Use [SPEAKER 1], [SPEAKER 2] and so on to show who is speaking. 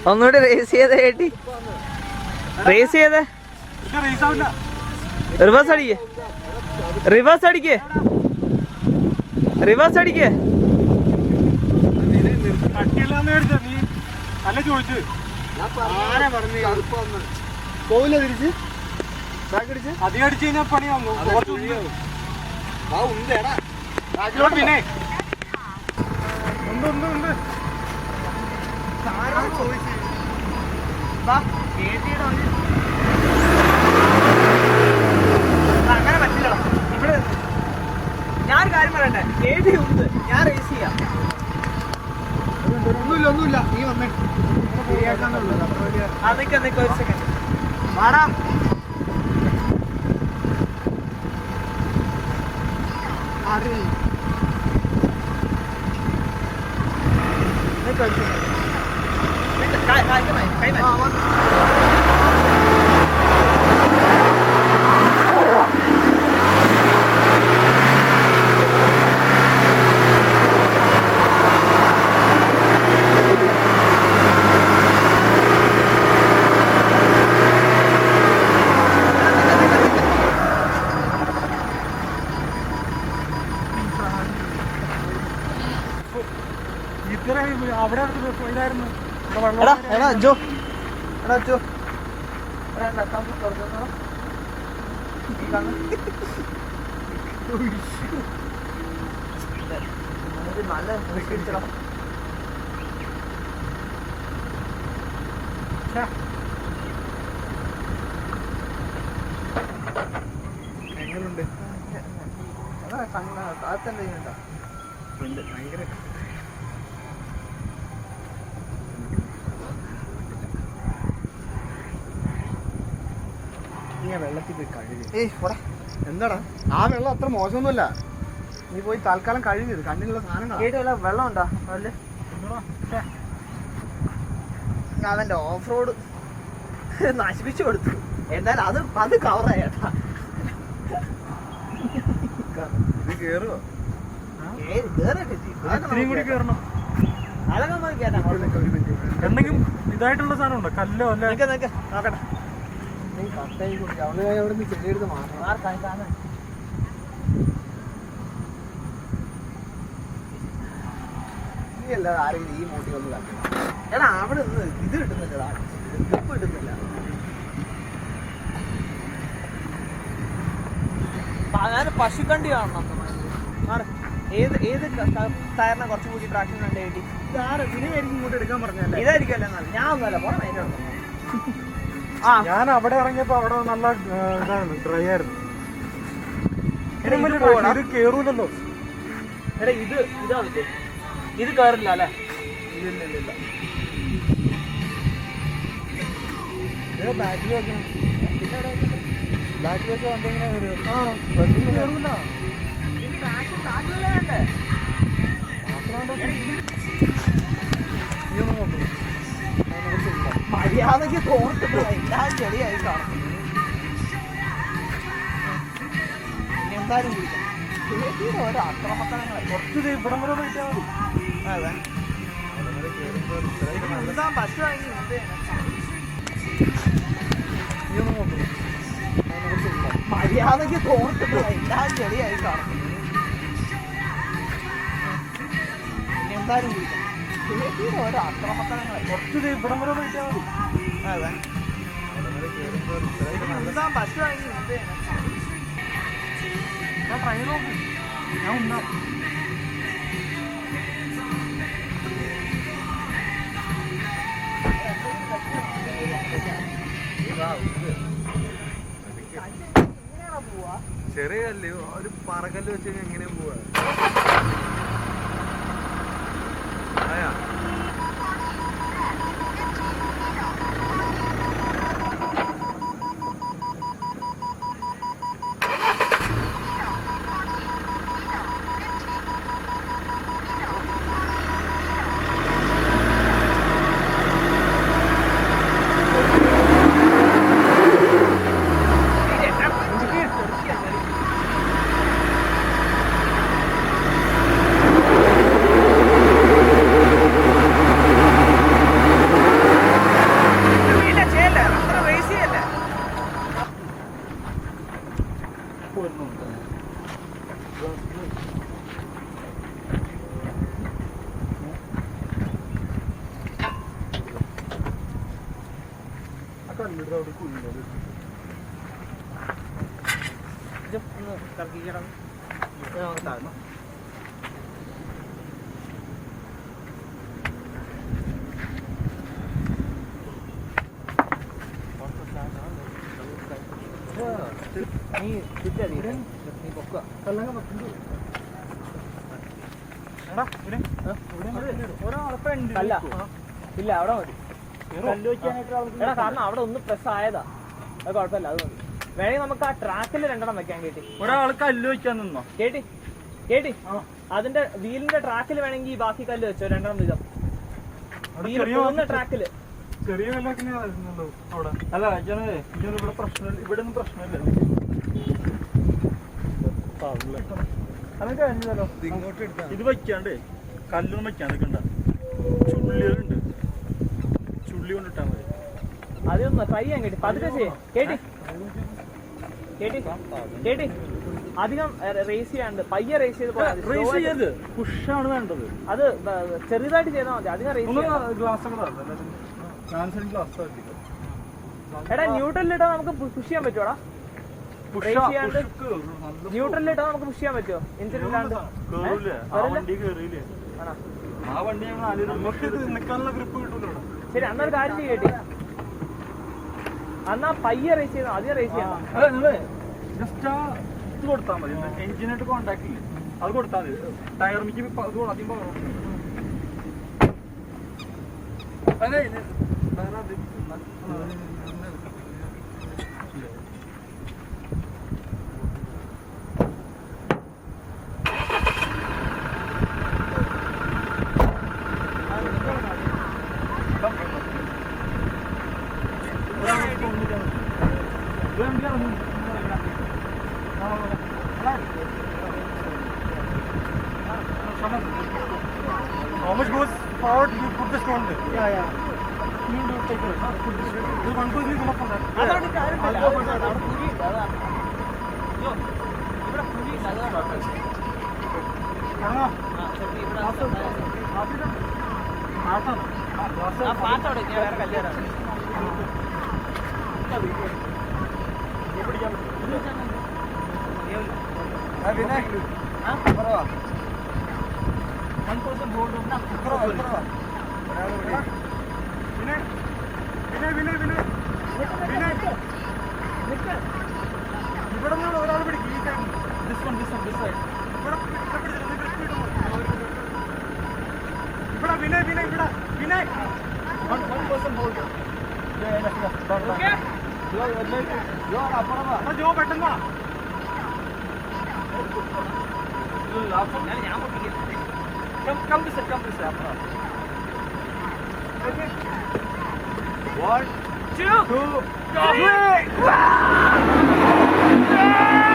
[SPEAKER 1] ഒന്നുകൂടി റേസ് ചെയ്തേ ചേട്ടി, റേസ് ചെയ്തേ. റിവേഴ്സ് അടിക്കേ, റിവേഴ്സ് അടിക്കേ, റിവേഴ്സ് അടിക്കേ.
[SPEAKER 2] പോവില്ല തിരിച്ച്
[SPEAKER 3] അധികം അടിച്ചു കഴിഞ്ഞാൽ പണിയാവുന്നു. പിന്നെ ഉണ്ട്
[SPEAKER 1] അങ്ങനെ പറ്റില്ല. ഇവിടെ ഞാനൊരു കാര്യം പറയട്ടെ, ഏത് ഉണ്ട് ഞാൻ റേസ് ചെയ്യാം.
[SPEAKER 2] ഒന്നുമില്ല നീ വന്നേ
[SPEAKER 1] അതൊക്കെ ഒരു സെക്കൻഡ് വാടാ.
[SPEAKER 3] അവിടെ ഇതായിരുന്നു.
[SPEAKER 2] എങ്ങനുണ്ട്? ഭയങ്കര വെള്ളത്തിൽ പോയി കഴുകി. എന്താടാ ആ വെള്ളം അത്ര മോശമൊന്നുമല്ല, നീ പോയി തൽക്കാലം കഴുകരുത്. കണ്ണിലുള്ള സാധനങ്ങൾ
[SPEAKER 1] വെള്ളം ഉണ്ടോ? അവന്റെ ഓഫ് റോഡ് നശിപ്പിച്ചു കൊടുത്തു. എന്തായാലും അത് കവറായേട്ടാ.
[SPEAKER 2] ഇത് കേറുവോ?
[SPEAKER 3] ഇത്രയും കൂടി കയറണം. എന്തെങ്കിലും ഇതായിട്ടുള്ള സാധനം ഉണ്ടോ? കല്ലോ അല്ല
[SPEAKER 1] നോക്കട്ടെ.
[SPEAKER 2] നീ കട്ടായി കൊടുക്കുക. അവിടെ അവിടെ നിന്ന് ചെടിയെടുത്ത് മാറണം. നീ അല്ലാതെ ആരെങ്കിലും ഈ മോട്ടി വന്ന് കണ്ടു.
[SPEAKER 1] എടാ അവിടെ നിന്ന് ഇത് കിട്ടുന്നില്ലടാ, ഗ്രിപ്പ് കിട്ടുന്നില്ല. ഞാൻ പശുക്കണ്ടി കാണണം. ഏത് ടയറിനെ കുറച്ചും കൂടി ട്രാക്ഷൻ കണ്ടു കിട്ടി.
[SPEAKER 2] ഇതിനായിരിക്കും ഇങ്ങോട്ട് എടുക്കാൻ പറഞ്ഞല്ലേ?
[SPEAKER 1] ഇതായിരിക്കുമല്ലേ നല്ല. ഞാൻ ഒന്നുമല്ല പോണം അതിനോട്.
[SPEAKER 3] ഞാൻ അവിടെ ഇറങ്ങിയപ്പോ അവിടെ നല്ല ഇതാണ്, ഡ്രൈ ആയിരുന്നു. ഇത് കേറൂലല്ലോ.
[SPEAKER 1] എടാ ഇതാവില്ലേ, ഇത് കയറില്ല അല്ലേ?
[SPEAKER 2] ഇല്ല ബാക്കിൽ വെക്കണം. ബാക്കിൽ വെച്ച വണ്ടി എങ്ങനെ വരും? കേറൂല.
[SPEAKER 1] മര്യാദക്ക് തോർത്തിട്ട് എല്ലാം ചെളിയായി കാണും. എന്തായാലും കുടിക്കാം. ഓരോ അക്രമക്കണങ്ങളെ
[SPEAKER 3] കുറച്ച് ഇവിടം വരെ പോയിട്ടാ മതി.
[SPEAKER 1] അതെ ബസ് വാങ്ങി മര്യാദക്ക് തോർത്തിട്ട് എല്ലാം ചെളിയായി കാണും. എന്തായാലും കുടിക്കാം. ഓരോ അക്രമക്കണങ്ങളെ
[SPEAKER 3] കുറച്ച് ഇവിടം വരെ പോയിട്ടാ മതി.
[SPEAKER 1] അതെ ബസ് വാങ്ങി
[SPEAKER 3] ഞാൻ ട്രൈ നോക്കും. ഞാൻ ഉണ്ടാവും.
[SPEAKER 2] ചെറിയ കല്ല് ഒരു പറകല്ല് വെച്ച് കഴിഞ്ഞാൽ എങ്ങനെയും പോവാ.
[SPEAKER 3] കല്ലിട്ട് അവിടെ കുഴിയില്ല.
[SPEAKER 1] ഒന്ന് കറക്കിക്കണം. നമുക്ക് താഴ്ന്നു. നീ തിരിച്ചടി, നീ പൊക്കുക.
[SPEAKER 3] എടാ ഇവിടെ ഒരാളെ
[SPEAKER 1] അല്ല ഇല്ല, അവിടെ മതി.
[SPEAKER 3] കല്ല് വെക്കാനായിട്ട്
[SPEAKER 1] എടാ, കാരണം അവിടെ ഒന്ന് പ്രസ് ആയതാ, അത് കുഴപ്പമില്ല, അത് മതി. വേണമെങ്കിൽ നമുക്ക് ആ ട്രാക്കിൽ രണ്ടെണ്ണം വെക്കാൻ. കേട്ടി,
[SPEAKER 3] ഒരാൾ കല്ല് വെക്കാൻ നിന്നോ?
[SPEAKER 1] കേട്ടി കേട്ടി അതിന്റെ വീലിന്റെ ട്രാക്കിൽ വേണമെങ്കിൽ ബാക്കി കല്ല് വെച്ചോ, രണ്ടെണ്ണം വീതം. വീല് ട്രാക്കില്
[SPEAKER 3] ചെറിയ കല്ലൊക്കെ അവിടെ. അല്ല ഇവിടെ പ്രശ്നമില്ല, ഇവിടെ ഒന്നും പ്രശ്നമില്ല. അതൊക്കെ കഴിഞ്ഞല്ലോ. ഇത് വയ്ക്കാണ്ട് കല്ലൊന്നും വയ്ക്കാണ്ട് കണ്ട ചുള്ളികളുണ്ട്, ചുള്ളി കൊണ്ടിട്ടാ മതി.
[SPEAKER 1] അതൊന്ന് ട്രൈ ചെയ്യാൻ. കേട്ടി പതുക്കെ ചെയ്യേ. കേട്ടി കേട്ടി കേട്ടി അധികം റേസ് ചെയ്യാണ്ട് പയ്യെ റേസ് ചെയ്ത്
[SPEAKER 3] പോയാൽ പുഷാണ് വേണ്ടത്.
[SPEAKER 1] അത് ചെറുതായിട്ട് ചെയ്താൽ മതി, അധികം റേസ്.
[SPEAKER 3] ഗ്ലാസ്
[SPEAKER 1] എടാ, ന്യൂട്രലിലിട്ടാ നമുക്ക് പുഷ് ചെയ്യാൻ പറ്റുമോടാ? ന്യൂട്രലിലിട്ടാ നമുക്ക് പുഷ് ചെയ്യാൻ പറ്റുമോ? ഇൻസിഡന്റ് ഇല്ലാണ്ട് ശരി, അന്നൊരു കാര്യം ചെയ്യട്ടെ, അന്നാ പയ്യെ റേസ് ചെയ്യണം, അധികം റേസ് ചെയ്യണം.
[SPEAKER 3] ജസ്റ്റ് ആ ഇത് കൊടുത്താൽ മതി, എഞ്ചിനായിട്ട് കോണ്ടാക്ട് ചെയ്യും, അത് കൊടുത്താൽ മതി. ടയർ മിക്ക് ആദ്യം അതെ How much goes forward? You put the stone there.
[SPEAKER 2] Yeah.
[SPEAKER 3] You do take it. This one goes, you come up on that.
[SPEAKER 1] അതോട് കാര്യമില്ല, അവിടെ കുഴിയില്ല, അതാ. ഇവിടെ കുഴിയില്ല, അതാണ്. ആ പാട്ടോടെ ഞാൻ വേറെ കല്യാണം.
[SPEAKER 3] ഇവിടെ നിന്ന് ഒരാൾ പിടിക്കും. ഇവിടെ വിനയ് one person hold. ജോ പെട്ടെന്ന് വാ.
[SPEAKER 1] ഞാൻ പൊട്ടിക്കില്ല.
[SPEAKER 3] Come this way. Okay. 1, 2, 3.